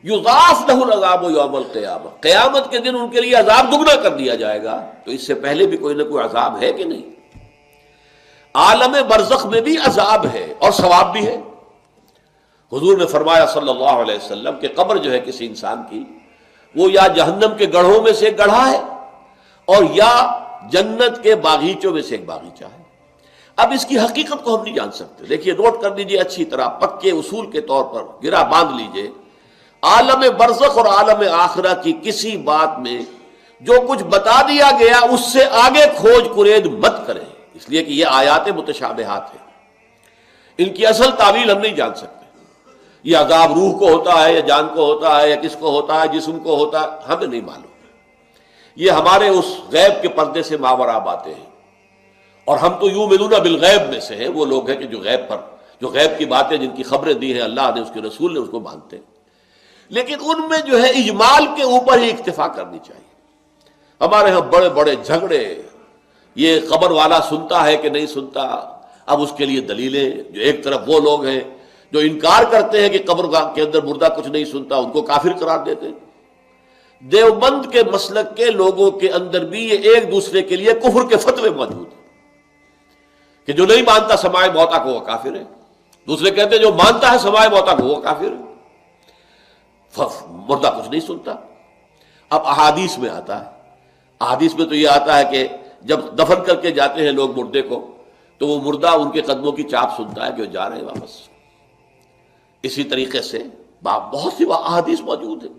یضاعف لہ العذاب یوم القیامہ، قیامت کے دن ان کے لیے عذاب دگنا کر دیا جائے گا۔ تو اس سے پہلے بھی کوئی نہ کوئی عذاب ہے کہ نہیں؟ عالم برزخ میں بھی عذاب ہے اور ثواب بھی ہے۔ حضور نے فرمایا صلی اللہ علیہ وسلم کہ قبر جو ہے کسی انسان کی، وہ یا جہنم کے گڑھوں میں سے ایک گڑھا ہے اور یا جنت کے باغیچوں میں سے ایک باغیچہ ہے۔ اب اس کی حقیقت کو ہم نہیں جان سکتے۔ دیکھیے، نوٹ کر لیجیے اچھی طرح، پکے اصول کے طور پر گرا باندھ لیجیے، عالم برزخ اور عالم آخرہ کی کسی بات میں جو کچھ بتا دیا گیا اس سے آگے کھوج کرید مت کریں، اس لیے کہ یہ آیات متشابہات ہیں، ان کی اصل تعویل ہم نہیں جان سکتے۔ یہ عذاب روح کو ہوتا ہے یا جان کو ہوتا ہے یا کس کو ہوتا ہے، جسم کو ہوتا ہے، ہمیں نہیں معلوم۔ یہ ہمارے اس غیب کے پردے سے ماورا باتیں ہیں، اور ہم تو یؤمنون بالغیب میں سے ہیں، وہ لوگ ہیں کہ جو غیب کی باتیں جن کی خبریں دی ہیں اللہ نے، اس کے رسول نے، اس کو مانتے ہیں۔ لیکن ان میں جو ہے اجمال کے اوپر ہی اکتفا کرنی چاہیے۔ ہمارے ہاں بڑے بڑے جھگڑے، یہ قبر والا سنتا ہے کہ نہیں سنتا، اب اس کے لیے دلیلیں، جو ایک طرف وہ لوگ ہیں جو انکار کرتے ہیں کہ قبر کے اندر مردہ کچھ نہیں سنتا، ان کو کافر قرار دیتے ہیں۔ دیوبند کے مسلک کے لوگوں کے اندر بھی یہ ایک دوسرے کے لیے کفر کے فتوے موجود ہیں کہ جو نہیں مانتا سماع موتا کو وہ کافر ہے، دوسرے کہتے ہیں جو مانتا ہے سماع موتا کو وہ کافر ہے، مردہ کچھ نہیں سنتا۔ اب احادیث میں آتا ہے، احادیث میں تو یہ آتا ہے کہ جب دفن کر کے جاتے ہیں لوگ مردے کو، تو وہ مردہ ان کے قدموں کی چاپ سنتا ہے کہ وہ جا رہے ہیں واپس۔ اسی طریقے سے بہت سی احادیث موجود ہیں۔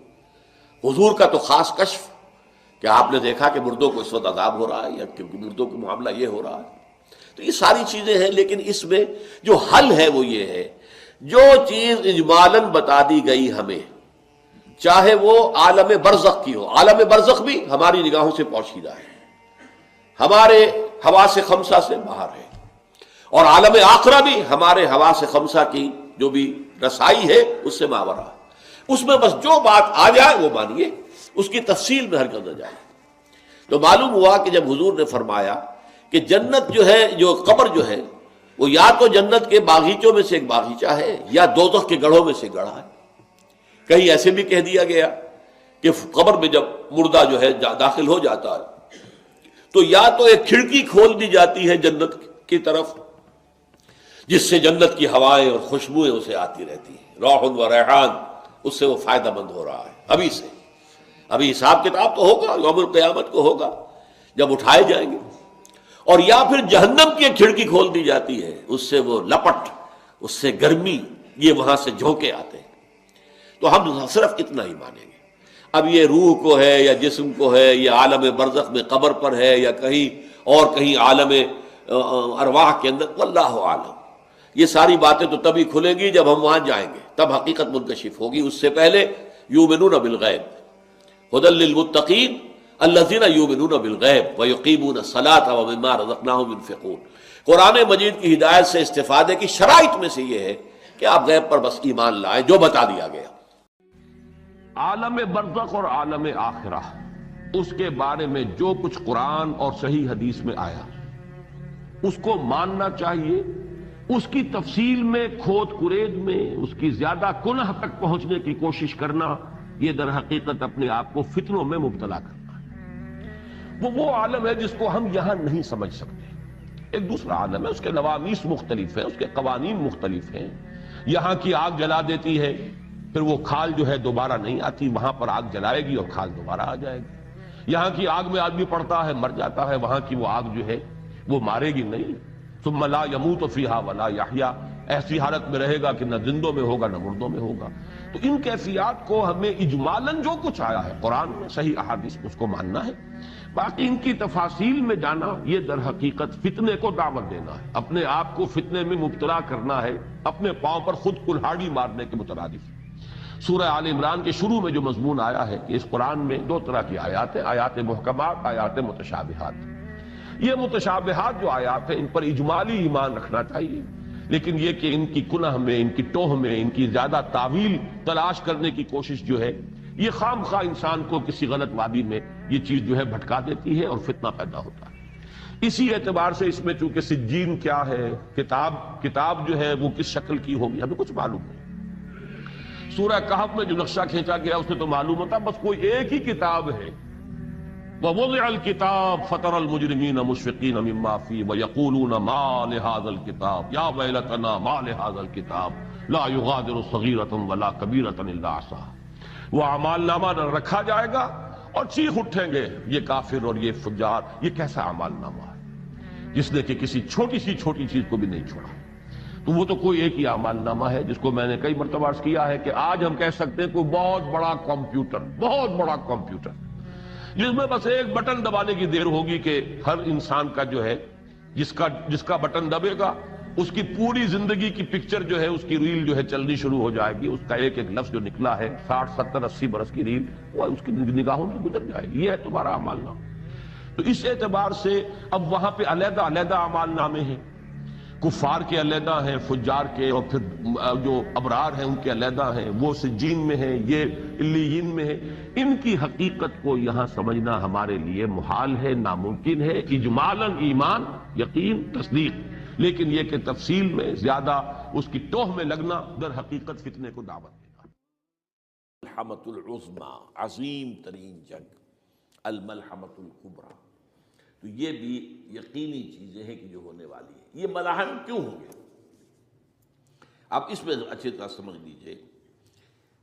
حضور کا تو خاص کشف کہ آپ نے دیکھا کہ مردوں کو اس وقت عذاب ہو رہا ہے، یا کہ مردوں کا معاملہ یہ ہو رہا ہے۔ تو یہ ساری چیزیں ہیں، لیکن اس میں جو حل ہے وہ یہ ہے، جو چیز اجمالاً بتا دی گئی ہمیں، چاہے وہ عالم برزخ کی ہو، عالم برزخ بھی ہماری نگاہوں سے پوشیدہ ہے، ہمارے حواس خمسہ سے باہر ہے، اور عالم آخرہ بھی ہمارے حواس خمسہ کی جو بھی رسائی ہے اس سے ماورا ہے۔ اس میں بس جو بات آ جائے وہ مانیے، اس کی تفصیل میں ہرگز نہ جائے۔ تو معلوم ہوا کہ جب حضور نے فرمایا کہ جنت جو ہے، جو قبر جو ہے، وہ یا تو جنت کے باغیچوں میں سے ایک باغیچہ ہے یا دوزخ کے گڑھوں میں سے گڑھا ہے۔ کہیں ایسے بھی کہہ دیا گیا کہ قبر میں جب مردہ جو ہے داخل ہو جاتا ہے تو یا تو ایک کھڑکی کھول دی جاتی ہے جنت کی طرف، جس سے جنت کی ہوائیں اور خوشبوئیں اسے آتی رہتی ہیں، روح و ریحان، اس سے وہ فائدہ مند ہو رہا ہے ابھی سے۔ ابھی حساب کتاب تو ہوگا، یوم القیامت کو ہوگا جب اٹھائے جائیں گے۔ اور یا پھر جہنم کی ایک کھڑکی کھول دی جاتی ہے، اس سے وہ لپٹ، اس سے گرمی، یہ وہاں سے جھونکے آتے ہیں۔ تو ہم صرف اتنا ہی مانیں گے۔ اب یہ روح کو ہے یا جسم کو ہے، یہ عالم برزخ میں قبر پر ہے یا کہیں اور کہیں عالم ارواح کے اندر، واللہ عالم۔ یہ ساری باتیں تو تبھی کھلیں گی جب ہم وہاں جائیں گے، تب حقیقت منکشف ہوگی۔ اس سے پہلے یؤمنون بالغیب ھدی للمتقین الذین یؤمنون بالغیب ویقیمون الصلاۃ ومما رزقناہم ينفقون۔ قرآن مجید کی ہدایت سے استفادے کی شرائط میں سے یہ ہے کہ آپ غیب پر بس ایمان لائیں جو بتا دیا گیا۔ عالم برزخ اور عالم آخرہ، اس کے بارے میں جو کچھ قرآن اور صحیح حدیث میں آیا اس کو ماننا چاہیے، اس کی تفصیل میں کھود کرید میں اس کی زیادہ کنہ تک پہنچنے کی کوشش کرنا، یہ در حقیقت اپنے آپ کو فتنوں میں مبتلا کرنا ہے۔ وہ عالم ہے جس کو ہم یہاں نہیں سمجھ سکتے۔ ایک دوسرا عالم ہے، اس کے نوامیس مختلف ہیں، اس کے قوانین مختلف ہیں۔ یہاں کی آگ جلا دیتی ہے، پھر وہ کھال جو ہے دوبارہ نہیں آتی، وہاں پر آگ جلائے گی اور کھال دوبارہ آ جائے گی۔ یہاں کی آگ میں آدمی پڑتا ہے، مر جاتا ہے، وہاں کی وہ آگ جو ہے وہ مارے گی نہیں۔ ثم لا يموت فيها ولا يحيا، ایسی حالت میں رہے گا کہ نہ زندوں میں ہوگا نہ مردوں میں ہوگا۔ تو ان کیفیات کو ہمیں اجمالاً جو کچھ آیا ہے قرآن میں، صحیح احادیث میں، اس کو ماننا ہے۔ باقی ان کی تفاصیل میں جانا یہ در حقیقت فتنے کو دعوت دینا ہے، اپنے آپ کو فتنے میں مبتلا کرنا ہے، اپنے پاؤں پر خود کلہاڑی مارنے کے مترادف۔ سورہ آل عمران کے شروع میں جو مضمون آیا ہے کہ اس قرآن میں دو طرح کی آیات ہیں، آیات محکمات، آیات متشابہات۔ یہ متشابہات جو آیات ہیں ان پر اجمالی ایمان رکھنا چاہیے، لیکن یہ کہ ان کی کنہ میں، ان کی ٹوہ میں، ان کی زیادہ تعویل تلاش کرنے کی کوشش جو ہے، یہ خام خواہ انسان کو کسی غلط وادی میں یہ چیز جو ہے بھٹکا دیتی ہے اور فتنہ پیدا ہوتا ہے۔ اسی اعتبار سے اس میں چونکہ سجین کیا ہے، کتاب جو ہے وہ کس شکل کی ہوگی، ہمیں کچھ معلوم نہیں۔ سورہ کہف میں جو نقشہ کھینچا گیا اس سے تو معلوم ہوتا بس کوئی ایک ہی کتاب ہے. وَوُضِعَ الْكِتَابُ فَتَرَى الْمُجْرِمِينَ مُشْفِقِينَ مِمَّا فِيهِ وَيَقُولُونَ مَا لِهَذَا الْكِتَابِ يَا وَيْلَتَنَا مَا لِهَذَا الْكِتَابِ لَا يُغَادِرُ صَغِيرَةً وَلَا كَبِيرَةً إِلَّا أَحْصَاهَا. وہ اعمال نامہ رکھا جائے گا اور چیخ اٹھیں گے یہ کافر اور یہ فجار، یہ کیسا اعمال نامہ ہے جس نے کہ کسی چھوٹی سی چھوٹی چیز کو بھی نہیں چھوڑا. تو وہ تو کوئی ایک ہی اعمال نامہ ہے جس کو میں نے کئی مرتبہ عرض کیا ہے کہ آج ہم کہہ سکتے ہیں کوئی بہت بڑا کمپیوٹر جس میں بس ایک بٹن دبانے کی دیر ہوگی کہ ہر انسان کا جو ہے جس کا بٹن دبے گا اس کی پوری زندگی کی پکچر جو ہے، اس کی ریل جو ہے چلنی شروع ہو جائے گی. اس کا ایک ایک لفظ جو نکلا ہے 60 70 80 برس کی ریل وہ اس کی نگاہوں سے گزر جائے گی. یہ ہے تمہارا اعمال نامہ. تو اس اعتبار سے اب وہاں پہ علیحدہ علیحدہ اعمال نامے ہیں، کفار کے علیحدہ ہیں، فجار کے، اور پھر جو ابرار ہیں ان کے علیحدہ ہیں. وہ سجین میں ہیں، یہ علیین میں ہیں. ان کی حقیقت کو یہاں سمجھنا ہمارے لیے محال ہے، ناممکن ہے. اجمالاً ایمان، یقین، تصدیق، لیکن یہ کہ تفصیل میں زیادہ اس کی ٹوہ میں لگنا در حقیقت فتنے کو دعوت دینا. الملحمۃ العظمیٰ، عظیم ترین جنگ، الملحمۃ الکبریٰ. تو یہ بھی یقینی چیزیں ہیں کہ جو ہونے والی ہیں. یہ ملاحم کیوں ہوں گے؟ اب اس میں اچھی طرح سمجھ لیجئے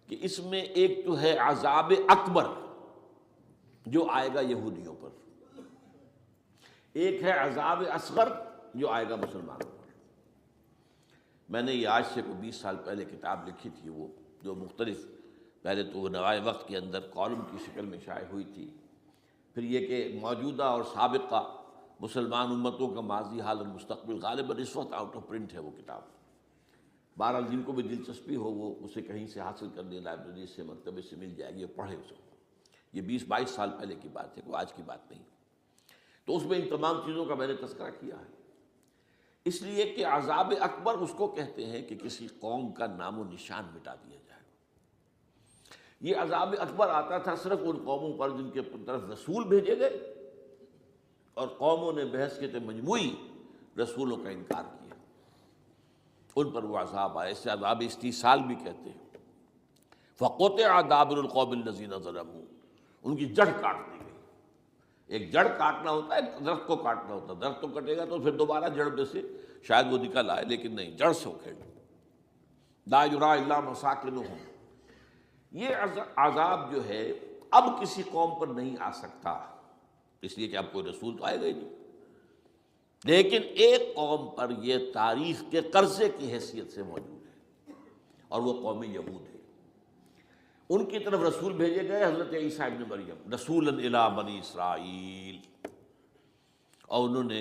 کہ اس میں ایک تو ہے عذاب اکبر جو آئے گا یہودیوں پر، ایک ہے عذاب اصغر جو آئے گا مسلمانوں پر. میں نے یہ آج سے کوئی 20 سال پہلے کتاب لکھی تھی، وہ جو مختلف، پہلے تو وہ نوائے وقت کے اندر کالم کی شکل میں شائع ہوئی تھی، پھر یہ کہ موجودہ اور سابقہ مسلمان امتوں کا ماضی، حال اور مستقبل، غالباً اس وقت آؤٹ آف پرنٹ ہے وہ کتاب. بہرحال جن کو بھی دلچسپی ہو وہ اسے کہیں سے حاصل کر لیں، لائبریری سے، مکتبے سے مل جائے گی، پڑھے اس کو. یہ 20-22 سال پہلے کی بات ہے، کوئی آج کی بات نہیں. تو اس میں ان تمام چیزوں کا میں نے تذکرہ کیا ہے، اس لیے کہ عذاب اکبر اس کو کہتے ہیں کہ کسی قوم کا نام و نشان مٹا دیا جائے. یہ عذاب اکبر آتا تھا صرف ان قوموں پر جن کے طرف رسول بھیجے گئے اور قوموں نے بحث کے مجموعی رسولوں کا انکار کیا، ان پر وہ عذاب آئے. اسے عذاب استیصال بھی کہتے ہیں. فَقُطِعَ دَابِرُ الْقَوْمِ الَّذِينَ ظَلَمُوا، ان کی جڑ کاٹ دی گئی. ایک جڑ کاٹنا ہوتا ہے، ایک درخت کو کاٹنا ہوتا ہے. درخت تو کٹے گا تو پھر دوبارہ جڑ میں سے شاید وہ نکل آئے، لیکن نہیں، جڑ سے اکھیڑ. لَا يُرَىٰ إِلَّا مَسَاكِنُهُمْ. یہ عذاب جو ہے اب کسی قوم پر نہیں آ سکتا، اس لیے کہ اب کوئی رسول تو آئے گا ہی نہیں. لیکن ایک قوم پر یہ تاریخ کے قرضے کی حیثیت سے موجود ہے، اور وہ قوم یہود ہے. ان کی طرف رسول بھیجے گئے حضرت عیسیٰ ابن مریم، رسولا الی بنی اسرائیل. اور انہوں نے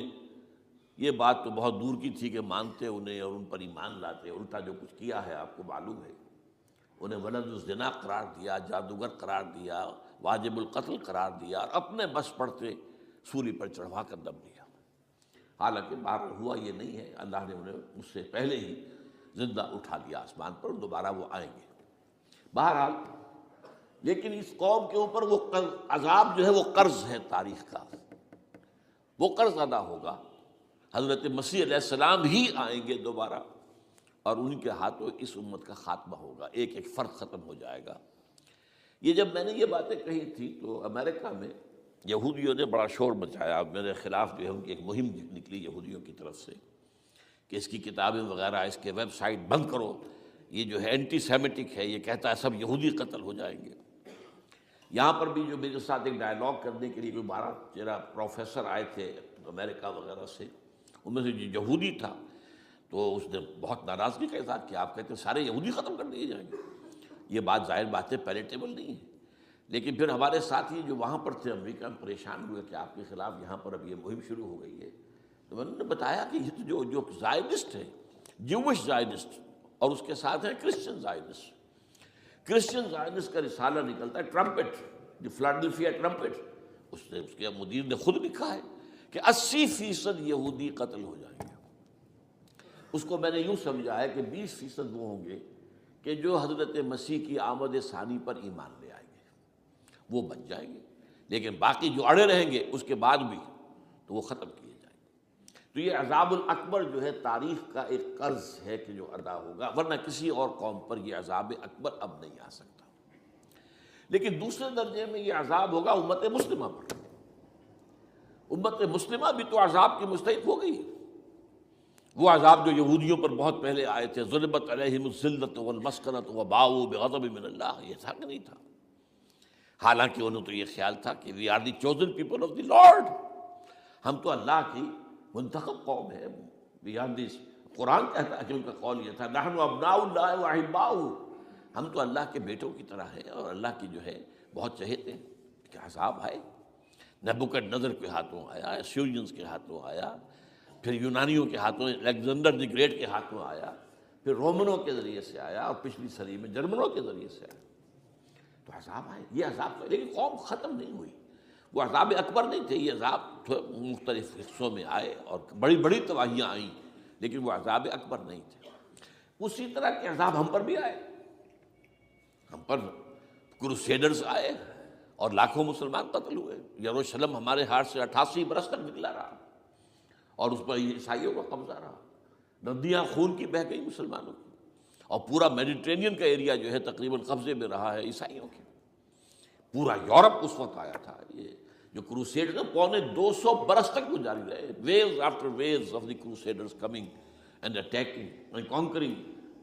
یہ بات تو بہت دور کی تھی کہ مانتے انہیں اور ان پر ایمان لاتے. الٹا جو کچھ کیا ہے آپ کو معلوم ہے. انہیں ولد الزنا قرار دیا، جادوگر قرار دیا، واجب القتل قرار دیا، اور اپنے بس پڑتے سولی پر چڑھوا کر دم دیا. حالانکہ بہرحال ہوا یہ نہیں ہے، اللہ نے انہیں اس سے پہلے ہی زندہ اٹھا لیا آسمان پر، دوبارہ وہ آئیں گے. بہرحال لیکن اس قوم کے اوپر وہ عذاب جو ہے وہ قرض ہے تاریخ کا، وہ قرض ادا ہوگا. حضرت مسیح علیہ السلام ہی آئیں گے دوبارہ، اور ان کے ہاتھوں اس امت کا خاتمہ ہوگا، ایک ایک فرد ختم ہو جائے گا. یہ جب میں نے یہ باتیں کہی تھی تو امریکہ میں یہودیوں نے بڑا شور مچایا. میرے خلاف جو ہے ان کی ایک مہم نکلی یہودیوں کی طرف سے کہ اس کی کتابیں وغیرہ، اس کے ویب سائٹ بند کرو، یہ جو ہے اینٹی سیمیٹک ہے، یہ کہتا ہے سب یہودی قتل ہو جائیں گے. یہاں پر بھی جو میرے ساتھ ایک ڈائلاگ کرنے کے لیے کوئی 12-13 پروفیسر آئے تھے امریکہ وغیرہ سے، ان میں سے جو یہودی تھا تو اس نے بہت ناراضگی کا اظہار کیا. آپ کہتے ہیں سارے یہودی ختم کر دیے جائیں گے؟ یہ بات ظاہر بات ہے پیلیٹیبل نہیں ہے. لیکن پھر ہمارے ساتھی جو وہاں پر تھے امریکہ میں پریشان ہوئے کہ آپ کے خلاف یہاں پر اب یہ مہم شروع ہو گئی ہے. تو میں نے بتایا کہ یہ تو جو زائنسٹ ہے، جوش زائنسٹ، اور اس کے ساتھ ہے کرسچن زائنسٹ. کرسچن زائنسٹ کا رسالہ نکلتا ہے ٹرمپٹ، دی فلاڈلفیا ٹرمپٹ. اس کے مدیر نے خود لکھا ہے کہ 80% یہودی قتل ہو جائیں گے. اس کو میں نے یوں سمجھا ہے کہ 20% وہ ہوں گے کہ جو حضرت مسیح کی آمد ثانی پر ایمان لے آئیں گے، وہ بچ جائیں گے. لیکن باقی جو اڑے رہیں گے اس کے بعد بھی تو وہ ختم کیے جائیں گے. تو یہ عذاب الاکبر جو ہے تاریخ کا ایک قرض ہے کہ جو ادا ہوگا، ورنہ کسی اور قوم پر یہ عذاب اکبر اب نہیں آ سکتا۔ لیکن دوسرے درجے میں یہ عذاب ہوگا امت مسلمہ پر۔ امت مسلمہ بھی تو عذاب کی مستحق ہو گئی۔ وہ عذاب جو یہودیوں پر بہت پہلے آئے تھے، ضربت علیہم الذلۃ والمسکنۃ وباؤوا بغضب من اللہ، یہ تھا کہ نہیں تھا؟ حالانکہ انہوں تو یہ خیال تھا کہ we are the chosen people of the lord, ہم تو اللہ کی منتخب قوم ہے، وی آر دی، قرآن کہتا ہے کہ ان کا قول یہ تھا نحن ابناء اللہ واحباؤہ، ہم تو اللہ کے بیٹوں کی طرح ہیں اور اللہ کی جو ہے بہت چہیتے ہیں۔ کہ عذاب آئے، نبوکدنضر کے ہاتھوں آیا، اسیرینز کے ہاتھوں آیا، پھر یونانیوں کے ہاتھوں، الیگزینڈر دی گریٹ کے ہاتھوں آیا، پھر رومنوں کے ذریعے سے آیا، اور پچھلی صدی میں جرمنوں کے ذریعے سے آیا۔ تو عذاب آئے، یہ عذاب، لیکن قوم ختم نہیں ہوئی۔ وہ عذاب اکبر نہیں تھے، یہ عذاب مختلف حصوں میں آئے اور بڑی بڑی تباہیاں آئیں، لیکن وہ عذاب اکبر نہیں تھے۔ اسی طرح کے عذاب ہم پر بھی آئے، ہم پر کروسیڈرز آئے اور لاکھوں مسلمان قتل ہوئے۔ یروشلم ہمارے ہاتھ سے 88 برس تک نکلا رہا اور اس پر عیسائیوں کا قبضہ رہا، ندیاں خون کی بہہ گئی مسلمانوں کی، اور پورا میڈیٹرینین کا ایریا جو ہے تقریباً قبضے میں رہا ہے عیسائیوں کے۔ پورا یورپ اس وقت آیا تھا۔ یہ جو کروسیڈ نا 250 برس تک وہ جاری رہے، waves after waves of the crusaders coming and attacking and conquering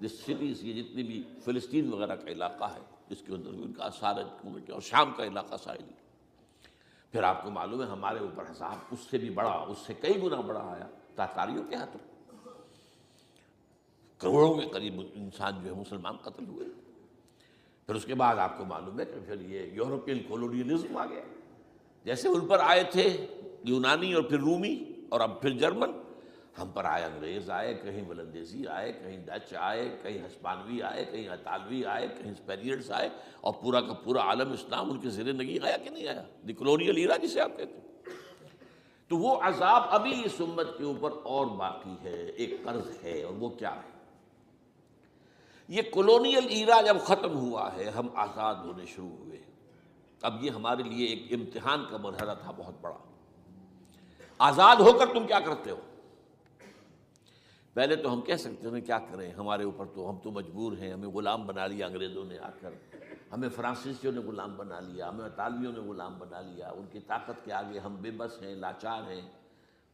the cities, یہ جتنی بھی فلسطین وغیرہ کا علاقہ ہے جس کے اندر ان کا آثار ہے، اور شام کا علاقہ ساحلی۔ پھر آپ کو معلوم ہے ہمارے اوپر عذاب اس سے بھی بڑا، اس سے کئی گنا بڑا آیا تاتاریوں کے ہاتھوں، کروڑوں کے قریب انسان جو ہے مسلمان قتل ہوئے۔ پھر اس کے بعد آپ کو معلوم ہے کہ پھر یہ یورپین کولونیلزم آ گیا، جیسے ان پر آئے تھے یونانی اور پھر رومی اور اب پھر جرمن، ہم پر آئے انگریز آئے، کہیں ولندیزی آئے، کہیں ڈچ آئے، کہیں ہسپانوی آئے، کہیں اطالوی آئے، کہیں اسپینیئرز آئے، اور پورا کا پورا عالم اسلام ان کے زیر نگین آیا کہ نہیں آیا؟ دی کولونیل ایرا جسے آپ کہتے ہیں۔ تو وہ عذاب ابھی اس امت کے اوپر اور باقی ہے، ایک قرض ہے، اور وہ کیا ہے؟ یہ کولونیل ایرا جب ختم ہوا ہے، ہم آزاد ہونے شروع ہوئے، اب یہ ہمارے لیے ایک امتحان کا مرحلہ تھا بہت بڑا۔ آزاد ہو کر تم کیا کرتے ہو؟ پہلے تو ہم کہہ سکتے ہیں کیا کریں، ہمارے اوپر تو، ہم تو مجبور ہیں، ہمیں غلام بنا لیا انگریزوں نے آ کر، ہمیں فرانسیسیوں نے غلام بنا لیا، ہمیں اطالویوں نے غلام بنا لیا، ان کی طاقت کے آگے ہم بے بس ہیں، لاچار ہیں،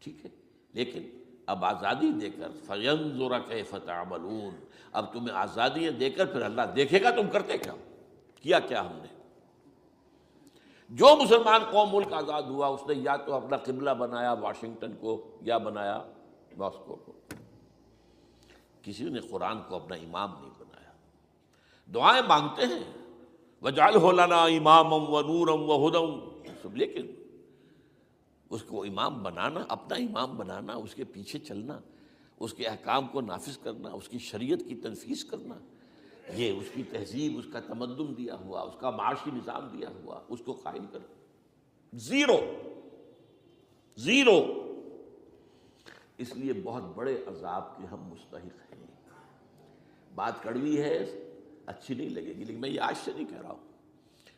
ٹھیک ہے، لیکن اب آزادی دے کر فَيَنظُرَ كَيْفَ تَعْمَلُونَ، اب تمہیں آزادیاں دے کر پھر اللہ دیکھے گا تم کرتے کیا کیا ہم نے۔ جو مسلمان قوم ملک آزاد ہوا اس نے یا تو اپنا قبلہ بنایا واشنگٹن کو یا بنایا ماسکو کو، کسی نے قرآن کو اپنا امام نہیں بنایا۔ دعائیں مانگتے ہیں وَاجْعَلْهُ لَنَا إِمَامًا وَنُورًا وَهُدًى، لیکن اس کو امام بنانا، اپنا امام بنانا، اس کے پیچھے چلنا، اس کے احکام کو نافذ کرنا، اس کی شریعت کی تنفیذ کرنا، یہ اس کی تہذیب، اس کا تمدن دیا ہوا، اس کا معاشی نظام دیا ہوا، اس کو قائم کرنا، زیرو۔ اس لیے بہت بڑے عذاب کے ہم مستحق ہیں۔ بات کڑوی ہے، اچھی نہیں لگے گی، لیکن میں یہ آج سے نہیں کہہ رہا ہوں،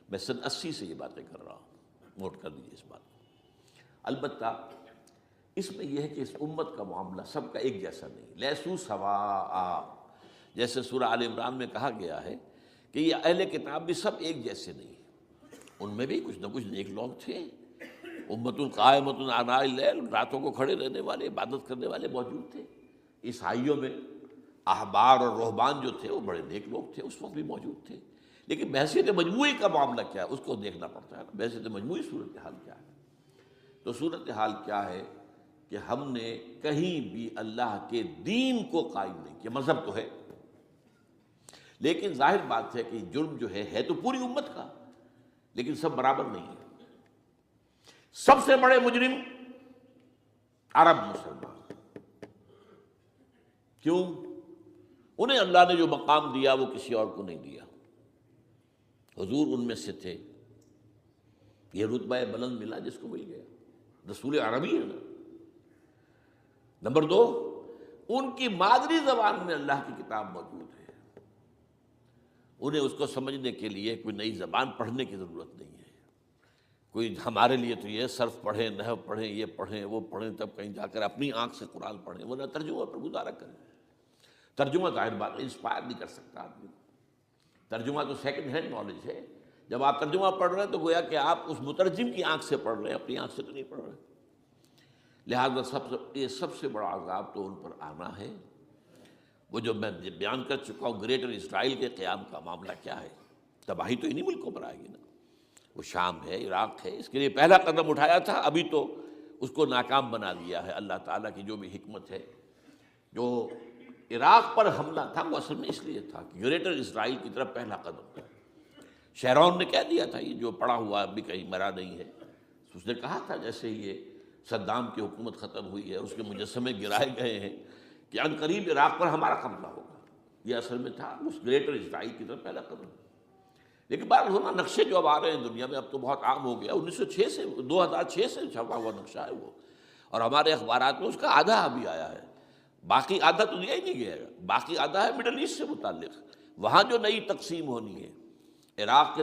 میں سن 80 سے یہ باتیں کر رہا ہوں، نوٹ کر دیجیے اس بات کو۔ البتہ اس میں یہ ہے کہ اس امت کا معاملہ سب کا ایک جیسا نہیں، لیسو سواء، جیسے سورہ آل عمران میں کہا گیا ہے کہ یہ اہل کتاب بھی سب ایک جیسے نہیں، ان میں بھی کچھ نہ کچھ نیک لوگ تھے، امت قائمۃ آناء اللیل، راتوں کو کھڑے رہنے والے، عبادت کرنے والے موجود تھے۔ عیسائیوں میں احبار اور رہبان جو تھے وہ بڑے نیک لوگ تھے، اس وقت بھی موجود تھے، لیکن بحثیت مجموعی کا معاملہ کیا ہے اس کو دیکھنا پڑتا ہے، بحثیت مجموعی صورتحال کیا ہے۔ تو صورتحال کیا ہے کہ ہم نے کہیں بھی اللہ کے دین کو قائم نہیں کیا، مذہب تو ہے لیکن ظاہر بات ہے کہ جرم جو ہے تو پوری امت کا، لیکن سب برابر نہیں ہے۔ سب سے بڑے مجرم عرب مسلمان، کیوں؟ انہیں اللہ نے جو مقام دیا وہ کسی اور کو نہیں دیا، حضور ان میں سے تھے، یہ رتبہ بلند ملا جس کو مل گیا، رسول عربی ہے نا۔ نمبر 2، ان کی مادری زبان میں اللہ کی کتاب موجود ہے، انہیں اس کو سمجھنے کے لیے کوئی نئی زبان پڑھنے کی ضرورت نہیں ہے، کوئی ہمارے لیے تو یہ صرف پڑھیں، نحو پڑھیں، یہ پڑھیں، وہ پڑھیں، تب کہیں جا کر اپنی آنکھ سے قرآن پڑھیں، ورنہ ترجمہ پر گزارا کریں۔ ترجمہ ظاہر بات انسپائر نہیں کر سکتا آدمی۔ ترجمہ تو سیکنڈ ہینڈ نالج ہے۔ جب آپ ترجمہ پڑھ رہے ہیں تو گویا کہ آپ اس مترجم کی آنکھ سے پڑھ رہے ہیں، اپنی آنکھ سے تو نہیں پڑھ رہے۔ لہٰذا یہ سب سے بڑا عذاب تو ان پر آنا ہے۔ وہ جو میں بیان کر چکا ہوں گریٹر اسرائیل کے قیام کا معاملہ کیا ہے، تباہی تو انہی ملکوں پر آئے گی نا۔ وہ شام ہے، عراق ہے، اس کے لیے پہلا قدم اٹھایا تھا، ابھی تو اس کو ناکام بنا دیا ہے۔ اللہ تعالیٰ کی جو بھی حکمت ہے، جو عراق پر حملہ تھا وہ اصل میں اس لیے تھا کہ گریٹر اسرائیل کی طرف پہلا قدم تھا۔ شیرون نے کہہ دیا تھا، یہ جو پڑا ہوا ابھی کہیں مرا نہیں ہے، اس نے کہا تھا جیسے یہ صدام کی حکومت ختم ہوئی ہے، اس کے مجسمے گرائے گئے ہیں کہ ان قریب عراق پر ہمارا قبضہ ہوگا۔ یہ اصل میں تھا اس گریٹر اسرائیل کی طرف پہلا قدم۔ لیکن بات ہونا نقشے جو اب آ رہے ہیں دنیا میں، اب تو بہت عام ہو گیا، 1906 سے 2006 سے چھپا ہوا نقشہ ہے وہ، اور ہمارے اخبارات میں اس کا آدھا ابھی آیا ہے، باقی آدھا تو دیا ہی نہیں گیا ہے۔ باقی آدھا ہے مڈل ایسٹ سے متعلق، وہاں جو نئی تقسیم ہونی ہے۔ عراق کے